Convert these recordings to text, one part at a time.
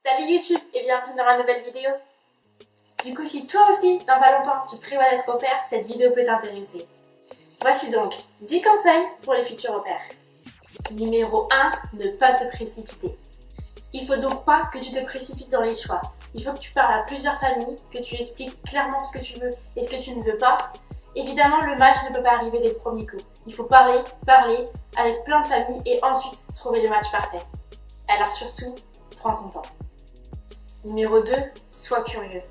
Salut YouTube et bienvenue dans ma nouvelle vidéo. Du coup, si toi aussi, dans pas longtemps, tu prévois d'être au pair, cette vidéo peut t'intéresser. Voici donc 10 conseils pour les futurs au pair. Numéro 1, ne pas se précipiter. Il faut donc pas que tu te précipites dans les choix. Il faut que tu parles à plusieurs familles, que tu expliques clairement ce que tu veux et ce que tu ne veux pas. Évidemment, le match ne peut pas arriver dès le premier coup. Il faut parler avec plein de familles et ensuite trouver le match parfait. Alors surtout, prends ton temps. Numéro 2, sois curieux.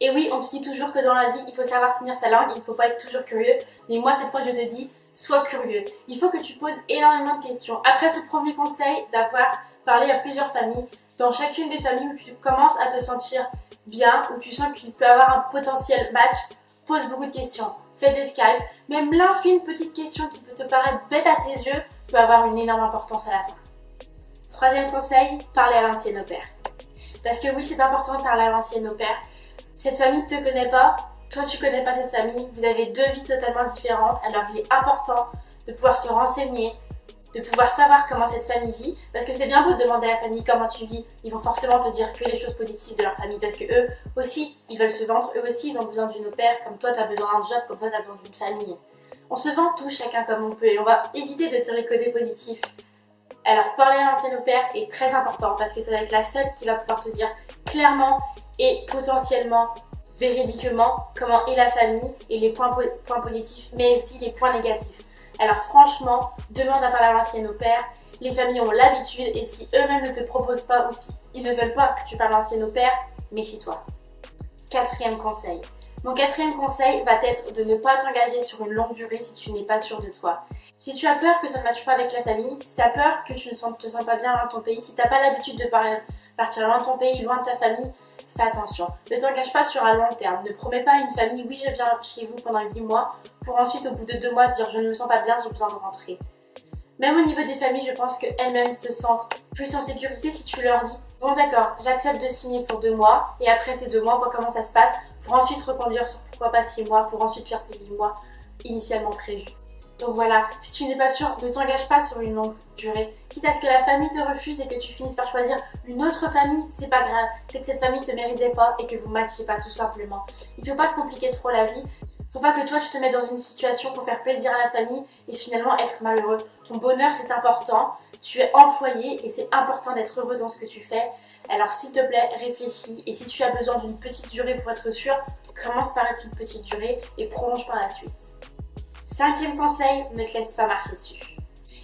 Et oui, on te dit toujours que dans la vie, il faut savoir tenir sa langue, il ne faut pas être toujours curieux. Mais moi, cette fois, je te dis, sois curieux. Il faut que tu poses énormément de questions. Après ce premier conseil d'avoir parlé à plusieurs familles, dans chacune des familles où tu commences à te sentir bien, où tu sens qu'il peut y avoir un potentiel match, pose beaucoup de questions. Fais des Skype. Même l'infime petite question qui peut te paraître bête à tes yeux peut avoir une énorme importance à la fin. Troisième conseil, parler à l'ancienne au pair. Parce que oui, c'est important de parler à l'ancienne au pair. Cette famille ne te connaît pas, toi tu connais pas cette famille, vous avez deux vies totalement différentes, alors il est important de pouvoir se renseigner, de pouvoir savoir comment cette famille vit, parce que c'est bien beau de demander à la famille comment tu vis, ils vont forcément te dire que les choses positives de leur famille, parce que eux aussi, ils veulent se vendre, eux aussi ils ont besoin d'une au pair, comme toi tu as besoin d'un job, comme toi tu as besoin d'une famille. On se vend tous chacun comme on peut et on va éviter de tirer que des positifs. Alors parler à l'ancienne au pair est très important parce que ça va être la seule qui va pouvoir te dire clairement et potentiellement, véridiquement, comment est la famille et les points positifs mais aussi les points négatifs. Alors franchement, demande à parler à l'ancienne au pair, les familles ont l'habitude et si eux-mêmes ne te proposent pas ou si ils ne veulent pas que tu parles à l'ancienne au pair, méfie-toi. Quatrième conseil. Mon quatrième conseil va être de ne pas t'engager sur une longue durée si tu n'es pas sûr de toi. Si tu as peur que ça ne matche pas avec la famille, si tu as peur que tu ne te sens pas bien loin de ton pays, si tu n'as pas l'habitude de partir loin de ton pays, loin de ta famille, fais attention. Ne t'engage pas sur un long terme. Ne promets pas à une famille, oui je viens chez vous pendant 8 mois, pour ensuite au bout de 2 mois dire je ne me sens pas bien, j'ai besoin de rentrer. Même au niveau des familles, je pense qu'elles-mêmes se sentent plus en sécurité si tu leur dis bon d'accord, j'accepte de signer pour 2 mois et après ces 2 mois, on voit comment ça se passe pour ensuite reconduire sur pourquoi pas 6 mois, pour ensuite faire ces 8 mois initialement prévus. Donc voilà, si tu n'es pas sûr, ne t'engage pas sur une longue durée. Quitte à ce que la famille te refuse et que tu finisses par choisir une autre famille, c'est pas grave. C'est que cette famille ne te méritait pas et que vous ne matchiez pas tout simplement. Il ne faut pas se compliquer trop la vie. Faut pas que toi tu te mettes dans une situation pour faire plaisir à la famille et finalement être malheureux. Ton bonheur c'est important, tu es employé et c'est important d'être heureux dans ce que tu fais. Alors s'il te plaît, réfléchis et si tu as besoin d'une petite durée pour être sûr, commence par une petite durée et prolonge par la suite. Cinquième conseil, ne te laisse pas marcher dessus.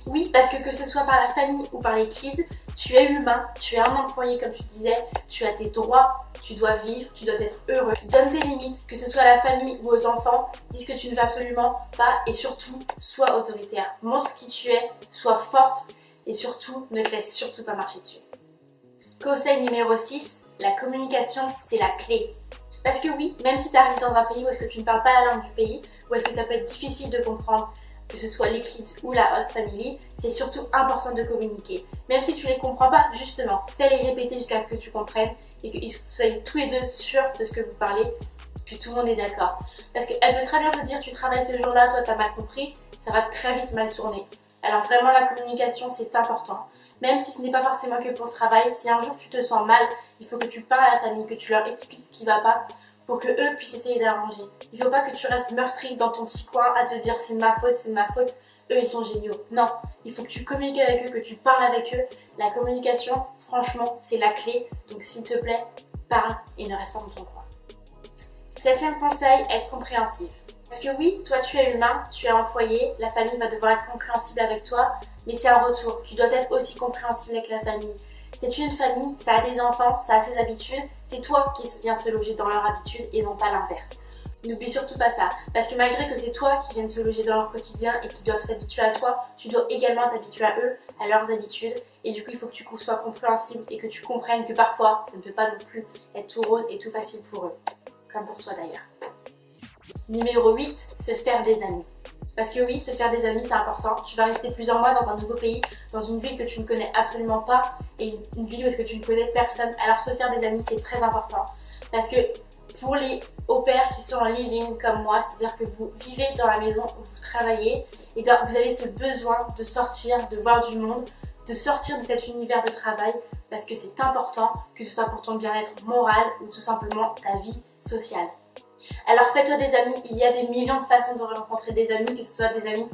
Oui, parce que ce soit par la famille ou par les kids, tu es humain, tu es un employé comme tu disais, tu as tes droits, tu dois vivre, tu dois être heureux. Donne tes limites, que ce soit à la famille ou aux enfants, dis ce que tu ne veux absolument pas et surtout, sois autoritaire. Montre qui tu es, sois forte et surtout, ne te laisse surtout pas marcher dessus. Conseil numéro 6, la communication, c'est la clé. Parce que oui, même si tu arrives dans un pays où est-ce que tu ne parles pas la langue du pays, où est-ce que ça peut être difficile de comprendre, que ce soit les kids ou la host family, c'est surtout important de communiquer. Même si tu ne les comprends pas, justement, fais-les répéter jusqu'à ce que tu comprennes et que vous soyez tous les deux sûrs de ce que vous parlez, que tout le monde est d'accord. Parce qu'elle peut très bien te dire tu travailles ce jour-là, toi t'as mal compris, ça va très vite mal tourner. Alors vraiment la communication c'est important. Même si ce n'est pas forcément que pour le travail, si un jour tu te sens mal, il faut que tu parles à la famille, que tu leur expliques ce qui ne va pas pour que eux puissent essayer d'arranger. Il ne faut pas que tu restes meurtri dans ton petit coin à te dire c'est de ma faute, c'est de ma faute, eux ils sont géniaux. Non, il faut que tu communiques avec eux, que tu parles avec eux. La communication, franchement, c'est la clé. Donc s'il te plaît, parle et ne reste pas dans ton coin. Septième conseil, être compréhensive. Parce que oui, toi tu es humain, tu es employé, la famille va devoir être compréhensible avec toi, mais c'est un retour. Tu dois être aussi compréhensible avec la famille. C'est une famille, ça a des enfants, ça a ses habitudes, c'est toi qui viens se loger dans leurs habitudes et non pas l'inverse. N'oublie surtout pas ça, parce que malgré que c'est toi qui viens se loger dans leur quotidien et qui doivent s'habituer à toi, tu dois également t'habituer à eux, à leurs habitudes, et du coup il faut que tu sois compréhensible et que tu comprennes que parfois ça ne peut pas non plus être tout rose et tout facile pour eux, comme pour toi d'ailleurs. Numéro 8, se faire des amis. Parce que oui, se faire des amis c'est important. Tu vas rester plusieurs mois dans un nouveau pays, dans une ville que tu ne connais absolument pas et une ville où est-ce que tu ne connais personne. Alors se faire des amis c'est très important. Parce que pour les au pairs qui sont en living comme moi, c'est-à-dire que vous vivez dans la maison où vous travaillez, et bien vous avez ce besoin de sortir, de voir du monde, de sortir de cet univers de travail parce que c'est important, que ce soit pour ton bien-être moral ou tout simplement ta vie sociale. Alors fais-toi des amis, il y a des millions de façons de rencontrer des amis, que ce soit des amis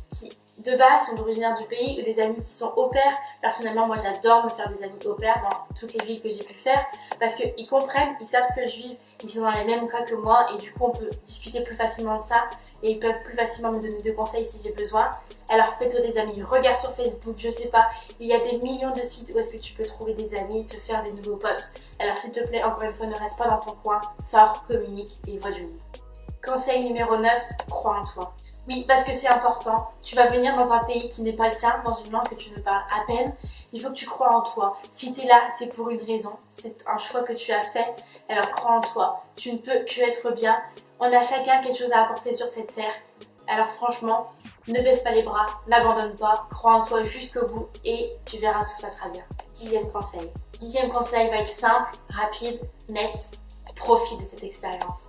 qui de base sont originaires du pays ou des amis qui sont au pair. Personnellement, moi j'adore me faire des amis au pair dans toutes les villes que j'ai pu faire parce qu'ils comprennent, ils savent ce que je vis, ils sont dans les mêmes cas que moi et du coup on peut discuter plus facilement de ça et ils peuvent plus facilement me donner des conseils si j'ai besoin. Alors fais-toi des amis, regarde sur Facebook, je sais pas, il y a des millions de sites où est-ce que tu peux trouver des amis, te faire des nouveaux potes. Alors s'il te plaît, encore une fois, ne reste pas dans ton coin, sors, communique et vois du monde. Conseil numéro 9, crois en toi. Oui, parce que c'est important. Tu vas venir dans un pays qui n'est pas le tien, dans une langue que tu ne parles à peine. Il faut que tu crois en toi. Si tu es là, c'est pour une raison. C'est un choix que tu as fait. Alors crois en toi. Tu ne peux que être bien. On a chacun quelque chose à apporter sur cette terre. Alors franchement, ne baisse pas les bras, n'abandonne pas, crois en toi jusqu'au bout et tu verras, tout se passera bien. 10e conseil. 10e conseil va être simple, rapide, net. Profite de cette expérience.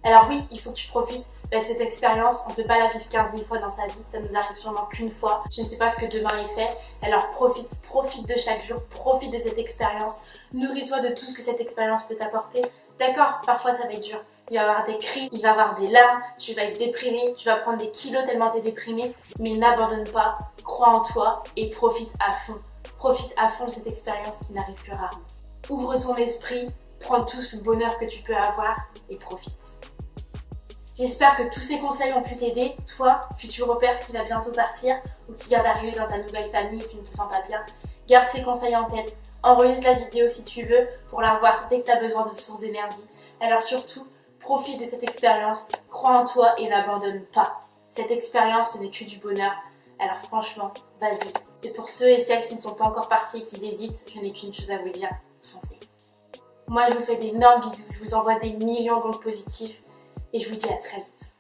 Alors oui, il faut que tu profites de cette expérience, on ne peut pas la vivre 15 000 fois dans sa vie, ça nous arrive sûrement qu'une fois, je ne sais pas ce que demain est fait, alors profite de chaque jour, profite de cette expérience, nourris-toi de tout ce que cette expérience peut t'apporter. D'accord, parfois ça va être dur, il va y avoir des cris, il va y avoir des larmes, tu vas être déprimé, tu vas prendre des kilos tellement tu es déprimé, mais n'abandonne pas, crois en toi et profite à fond. Profite à fond de cette expérience qui n'arrive que rarement. Ouvre ton esprit, prends tout le bonheur que tu peux avoir et profite. J'espère que tous ces conseils ont pu t'aider, toi, futur au pair qui va bientôt partir ou qui vient d'arriver dans ta nouvelle famille et tu ne te sens pas bien. Garde ces conseils en tête, enregistre la vidéo si tu veux pour la voir dès que tu as besoin de sources d'énergie. Alors surtout, profite de cette expérience, crois en toi et n'abandonne pas. Cette expérience, ce n'est que du bonheur. Alors franchement, vas-y. Et pour ceux et celles qui ne sont pas encore partis et qui hésitent, je n'ai qu'une chose à vous dire, foncez. Moi, je vous fais d'énormes bisous, je vous envoie des millions d'ondes positives. Et je vous dis à très vite.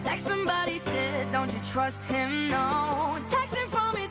Like somebody said, don't you trust him, no. Texting from his